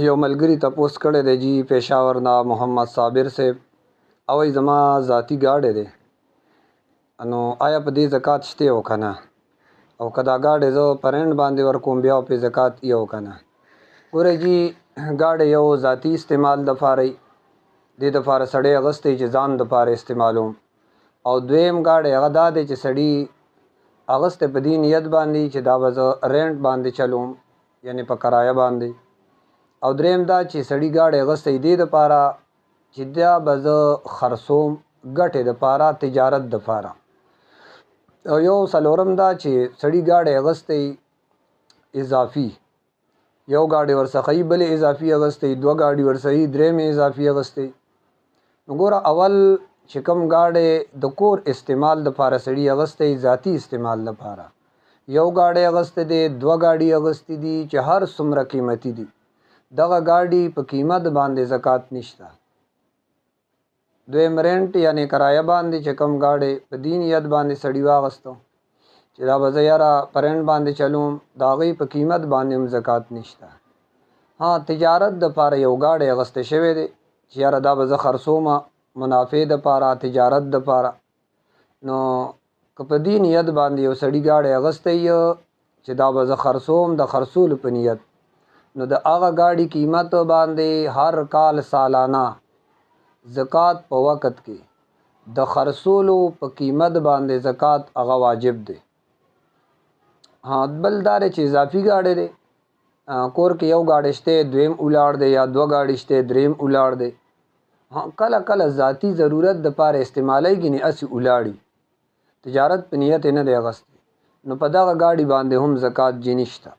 یو ملګري تپوس کړی دی جی پېښور نه محمد صابر صاحب او وایي زما ذاتي ګاډی دی نو آیا په دې زکات شته او که نه او که دا ګاډی زه په رینټ باندې ورکوم بیا پې زکات یې او که نه. ګورئ جی ګاډی یو ذاتي استعمال دپاره وي دې دپاره سړی اغوستی چې ځان دپاره استعمالوم او دویم ګاډی هغه دا دی چې سړي اغوستی په دې نیت باندې چې دا به زه رینټ باندې چلوم یعنې په کرایه باندې او دریم دا چې سړي ګاډی اغوستی دې دپاره چې دا به زه خرڅوم ګټې دپاره تجارت دپاره او یو څلورم دا چې سړي ګاډی اغوستی اضافي یو ګاډی ورڅخه یي بلې اضافي اغوستی دوه ګاډي ورڅخه یي درېمې اضافي اغوستی. نو ګوره اول چې کوم ګاډی د کور استعمال دپاره سړي اغوستی ذاتي استعمال دپاره یو ګاډی اغوستی دی دوه ګاډي اغوستی دي چې هر څومره قیمتي دي دغه ګاډي په قیمت باندې زکات نشته. دویم رینټ یعنې کرایه باندې چې کوم ګاډی په دې نیت باندې سړي واغوسته چې دا به زه یاره په رینټ باندې چلوم د هغې په قیمت باندې هم زکات نشته. ها تجارت دپاره یو ګاډی اغوستی شوی دی چې یاره دا به زه خرڅومه منافع دپاره تجارت دپاره نو که په دې نیت باندې یو سړي ګاډی اغوستی چې دا به زه خرڅوم د خرڅولو په نیت نو د هغه ګاډي قیمت باندې هر کال سالانه زکات په وخت کې د خرڅولو په قیمت باندې زکات هغه واجب دی. ها بل دا دی چې اضافي ګاډی دی کور کې یو ګاډی شته دویم ولاړ دی یا دوه ګاډي شته دریم ولاړ دی کله کله ذاتي ضرورت دپاره استعمالی ګینې هسې ولاړي تجارت په نیت یې نه دی اغوستی نو په دغه ګاډي باندې هم زکات جې نشته.